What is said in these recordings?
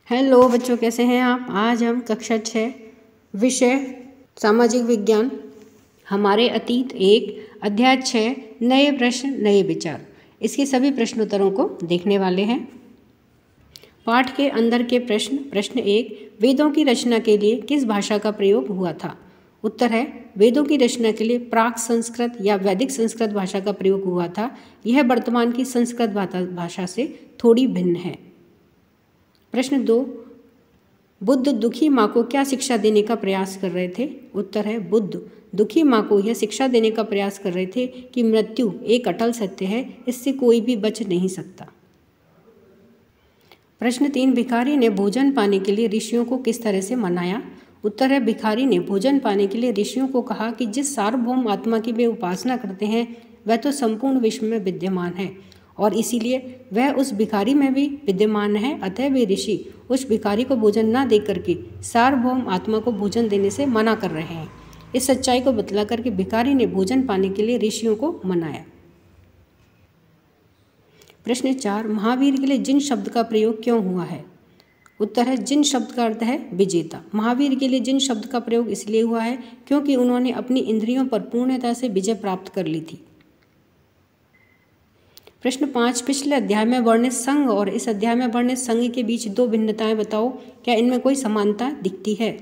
Hello बच्चों, कैसे हैं आप। आज हम कक्षा 6 विषय सामाजिक विज्ञान हमारे अतीत 1 अध्याय 6 नए प्रश्न नए विचार, इसके सभी प्रश्नोत्तरों को देखने वाले हैं। पाठ के अंदर के प्रश्न 1, वेदों की रचना के लिए किस भाषा का प्रयोग हुआ था। उत्तर है वेदों की रचना के लिए प्राक संस्कृत या वैदिक संस्कृत भाषा का प्रयोग हुआ था। यह वर्तमान की संस्कृत भाषा से थोड़ी भिन्न है। प्रश्न 2, बुद्ध दुखी माँ को क्या शिक्षा देने का प्रयास कर रहे थे। उत्तर है बुद्ध दुखी माँ को यह शिक्षा देने का प्रयास कर रहे थे कि मृत्यु एक अटल सत्य है, इससे कोई भी बच नहीं सकता। प्रश्न 3, भिखारी ने भोजन पाने के लिए ऋषियों को किस तरह से मनाया। उत्तर है भिखारी ने भोजन पाने के लिए ऋषियों को कहा कि जिस सार्वभौम आत्मा की वे उपासना करते हैं वह तो संपूर्ण विश्व में विद्यमान है और इसीलिए वह उस भिखारी में भी विद्यमान है। अतः वे ऋषि उस भिखारी को भोजन न दे करके सार्वभौम आत्मा को भोजन देने से मना कर रहे हैं। इस सच्चाई को बतला करके भिखारी ने भोजन पाने के लिए ऋषियों को मनाया। प्रश्न 4, महावीर के लिए जिन शब्द का प्रयोग क्यों हुआ है। उत्तर है जिन शब्द का अर्थ है विजेता। महावीर के लिए जिन शब्द का प्रयोग इसलिए हुआ है क्योंकि उन्होंने अपनी इंद्रियों पर पूर्णतः से विजय प्राप्त कर ली थी। प्रश्न 5, पिछले अध्याय में वर्णित संघ और इस अध्याय में वर्णित संघ के बीच 2 भिन्नताएं बताओ, क्या इनमें कोई समानता दिखती है।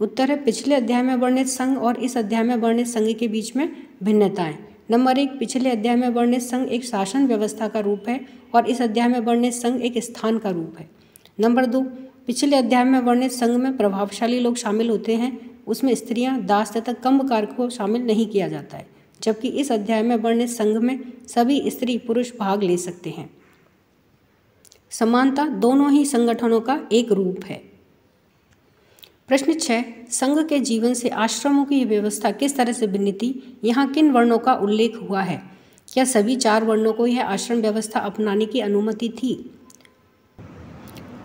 उत्तर है पिछले अध्याय में वर्णित संघ और इस अध्याय में वर्णित संघ के बीच में भिन्नताएं। नंबर 1, पिछले अध्याय में वर्णित संघ एक शासन व्यवस्था का रूप है और इस अध्याय में वर्णित संघ एक स्थान का रूप है। नंबर 2, पिछले अध्याय में वर्णित संघ में प्रभावशाली लोग शामिल होते हैं, उसमें स्त्रियां, दास तथा कंबकार को शामिल नहीं किया जाता है, जबकि इस अध्याय में वर्णित संघ में सभी स्त्री पुरुष भाग ले सकते हैं। समानता दोनों ही संगठनों का एक रूप है। प्रश्न 6, संघ के जीवन से आश्रमों की व्यवस्था किस तरह से भिन्न थी। यहाँ किन वर्णों का उल्लेख हुआ है। क्या सभी 4 वर्णों को यह आश्रम व्यवस्था अपनाने की अनुमति थी।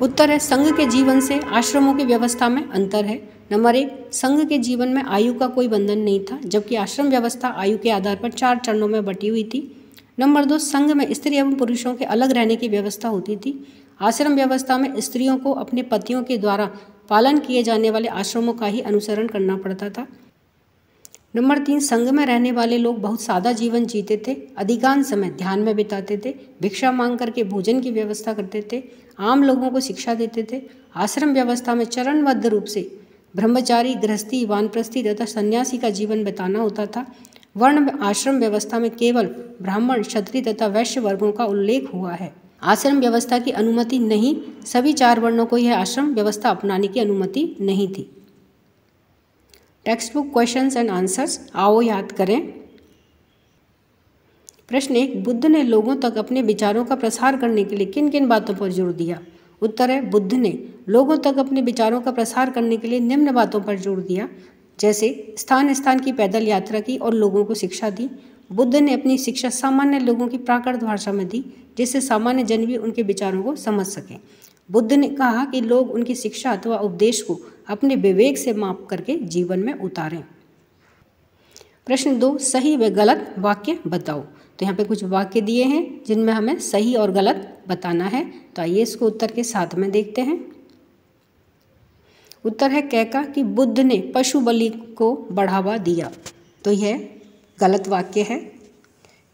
उत्तर है संघ के जीवन से आश्रमों की व्यवस्था में अंतर है। नंबर 1, संघ के जीवन में आयु का कोई बंधन नहीं था, जबकि आश्रम व्यवस्था आयु के आधार पर 4 चरणों में बटी हुई थी। नंबर 2, संघ में स्त्री एवं पुरुषों के अलग रहने की व्यवस्था होती थी। आश्रम व्यवस्था में स्त्रियों को अपने पतियों के द्वारा पालन किए जाने वाले आश्रमों का ही अनुसरण करना पड़ता था। नंबर 3, संघ में रहने वाले लोग बहुत सादा जीवन जीते थे, अधिकांश समय ध्यान में बिताते थे, भिक्षा मांग करके भोजन की व्यवस्था करते थे, आम लोगों को शिक्षा देते थे। आश्रम व्यवस्था में चरणबद्ध रूप से ब्रह्मचारी, गृहस्थी, वानप्रस्थी तथा सन्यासी का जीवन बिताना होता था। वर्ण आश्रम व्यवस्था में केवल ब्राह्मण, क्षत्रिय तथा वैश्य वर्गों का उल्लेख हुआ है। आश्रम व्यवस्था की अनुमति नहीं, सभी 4 वर्णों को यह आश्रम व्यवस्था अपनाने की अनुमति नहीं थी। Text book questions and answers, आओ याद करें। प्रश्न 1, बुद्ध ने लोगों तक अपने विचारों का प्रसार करने के लिए किन किन बातों पर जोर दिया। उत्तर है बुद्ध ने लोगों तक अपने विचारों का प्रसार करने के लिए निम्न बातों पर जोर दिया, जैसे स्थान स्थान की पैदल यात्रा की और लोगों को शिक्षा दी। बुद्ध ने अपनी शिक्षा सामान्य लोगों की प्राकृत भाषा में दी, जिससे सामान्य जन भी उनके विचारों को समझ सकें। बुद्ध ने कहा कि लोग उनकी शिक्षा अथवा उपदेश को अपने विवेक से माप करके जीवन में उतारें। प्रश्न 2, सही व गलत वाक्य बताओ। तो यहाँ पे कुछ वाक्य दिए हैं जिनमें हमें सही और गलत बताना है, तो आइए इसको उत्तर के साथ में देखते हैं। उत्तर है कैका कि बुद्ध ने पशु बलि को बढ़ावा दिया, तो यह गलत वाक्य है।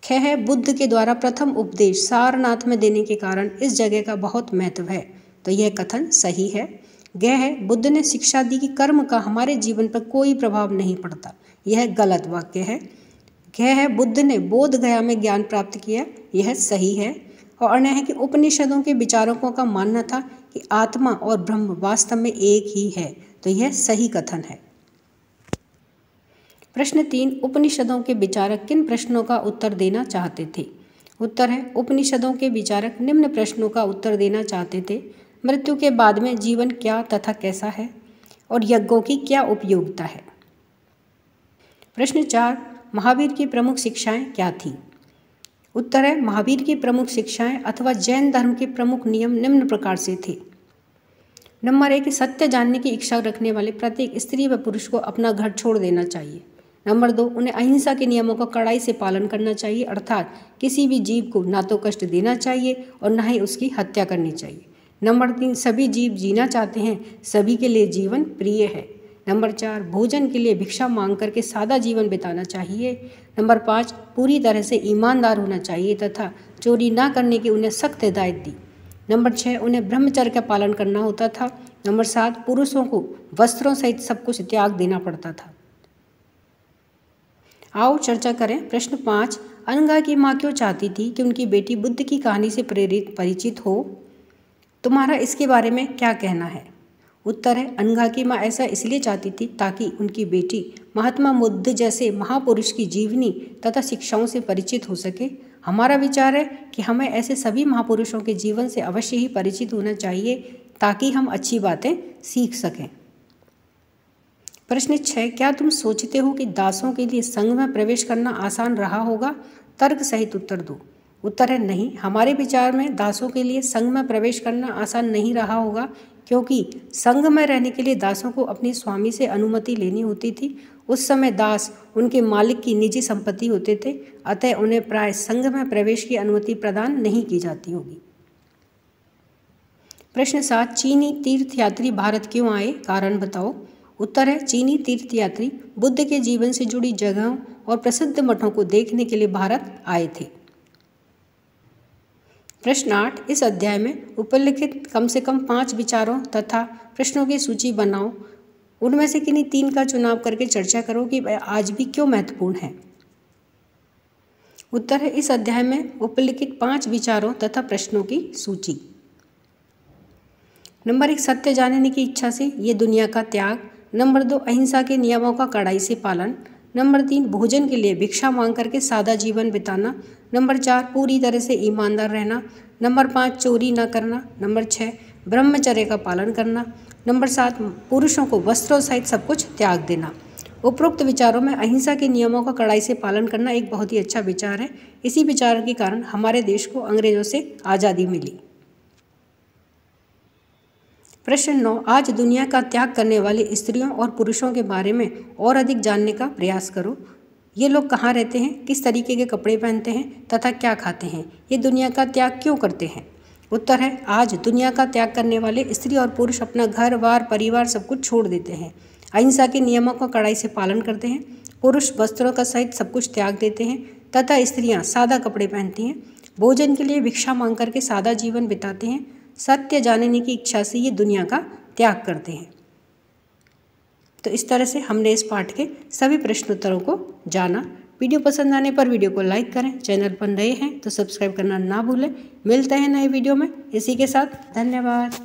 ख है बुद्ध के द्वारा प्रथम उपदेश सारनाथ में देने के कारण इस जगह का बहुत महत्व है, तो यह कथन सही है। ग है बुद्ध ने शिक्षा दी कि कर्म का हमारे जीवन पर कोई प्रभाव नहीं पड़ता, यह गलत वाक्य है। घ है बुद्ध ने बोध गया में ज्ञान प्राप्त किया, यह सही है। और अन्य है कि उपनिषदों के विचारकों का मानना था कि आत्मा और ब्रह्म वास्तव में एक ही है, तो यह सही कथन है। प्रश्न 3, उपनिषदों के विचारक किन प्रश्नों का उत्तर देना चाहते थे। उत्तर है उपनिषदों के विचारक निम्न प्रश्नों का उत्तर देना चाहते थे। मृत्यु के बाद में जीवन क्या तथा कैसा है और यज्ञों की क्या उपयोगिता है। प्रश्न 4, महावीर की प्रमुख शिक्षाएं क्या थीं। उत्तर है महावीर की प्रमुख शिक्षाएं अथवा जैन धर्म के प्रमुख नियम निम्न प्रकार से थे। नंबर 1, सत्य जानने की इच्छा रखने वाले प्रत्येक स्त्री व पुरुष को अपना घर छोड़ देना चाहिए। नंबर 2, उन्हें अहिंसा के नियमों का कड़ाई से पालन करना चाहिए, अर्थात किसी भी जीव को ना तो कष्ट देना चाहिए और ना ही उसकी हत्या करनी चाहिए। नंबर 3, सभी जीव जीना चाहते हैं, सभी के लिए जीवन प्रिय है। नंबर 4, भोजन के लिए भिक्षा मांग करके सादा जीवन बिताना चाहिए। नंबर 5, पूरी तरह से ईमानदार होना चाहिए तथा चोरी ना करने की उन्हें सख्त हिदायत दी। नंबर 6, उन्हें ब्रह्मचर्य का पालन करना होता था। नंबर 7, पुरुषों को वस्त्रों सहित सब कुछ त्याग देना पड़ता था। आओ चर्चा करें। प्रश्न 5, अनघा की माँ क्यों चाहती थी कि उनकी बेटी बुद्ध की कहानी से परिचित हो? तुम्हारा इसके बारे में क्या कहना है? उत्तर है, अनघा की माँ ऐसा इसलिए चाहती थी ताकि उनकी बेटी महात्मा बुद्ध जैसे महापुरुष की जीवनी तथा शिक्षाओं से परिचित हो सके। हमारा विचार है कि हमें ऐसे सभी महापुरुषों के जीवन से अवश्य ही परिचित होना चाहिए ताकि हम अच्छी बातें सीख सकें। प्रश्न 6, क्या तुम सोचते हो कि दासों के लिए संघ में प्रवेश करना आसान रहा होगा? तर्क सहित उत्तर दो। उत्तर है, नहीं, हमारे विचार में दासों के लिए संघ में प्रवेश करना आसान नहीं रहा होगा, क्योंकि संघ में रहने के लिए दासों को अपने स्वामी से अनुमति लेनी होती थी। उस समय दास उनके मालिक की निजी संपत्ति होते थे, अतः उन्हें प्राय संघ में प्रवेश की अनुमति प्रदान नहीं की जाती होगी। प्रश्न 7, चीनी तीर्थयात्री भारत क्यों आए? कारण बताओ। उत्तर है, चीनी तीर्थयात्री बुद्ध के जीवन से जुड़ी जगहों और प्रसिद्ध मठों को देखने के लिए भारत आए थे। प्रश्न 8, इस अध्याय में उपलिखित कम से कम 5 विचारों तथा प्रश्नों की सूची बनाओ। उनमें से किन्हीं 3 का चुनाव करके चर्चा करो कि वह आज भी क्यों महत्वपूर्ण है। उत्तर है, इस अध्याय में उपलिखित 5 विचारों तथा प्रश्नों की सूची। नंबर 1, सत्य जानने की इच्छा से ये दुनिया का त्याग। नंबर 2, अहिंसा के नियमों का कड़ाई से पालन। नंबर 3, भोजन के लिए भिक्षा मांग करके सादा जीवन बिताना। नंबर 4, पूरी तरह से ईमानदार रहना। नंबर 5, चोरी न करना। नंबर 6, ब्रह्मचर्य का पालन करना। नंबर 7, पुरुषों को वस्त्रों सहित सब कुछ त्याग देना। उपरोक्त विचारों में अहिंसा के नियमों का कड़ाई से पालन करना एक बहुत ही अच्छा विचार है। इसी विचार के कारण हमारे देश को अंग्रेजों से आज़ादी मिली। प्रश्न 9, आज दुनिया का त्याग करने वाले स्त्रियों और पुरुषों के बारे में और अधिक जानने का प्रयास करो। ये लोग कहाँ रहते हैं, किस तरीके के कपड़े पहनते हैं तथा क्या खाते हैं? ये दुनिया का त्याग क्यों करते हैं? उत्तर है, आज दुनिया का त्याग करने वाले स्त्री और पुरुष अपना घर बार परिवार सब कुछ छोड़ देते हैं, अहिंसा के नियमों का कड़ाई से पालन करते हैं, पुरुष वस्त्रों का सहित सब कुछ त्याग देते हैं तथा स्त्रियाँ सादा कपड़े पहनती हैं, भोजन के लिए भिक्षा मांग करके सादा जीवन बिताते हैं, सत्य जानने की इच्छा से ये दुनिया का त्याग करते हैं। तो इस तरह से हमने इस पाठ के सभी प्रश्नोत्तरों को जाना। वीडियो पसंद आने पर वीडियो को लाइक करें, चैनल पर नए हैं तो सब्सक्राइब करना ना भूलें। मिलते हैं नए वीडियो में। इसी के साथ धन्यवाद।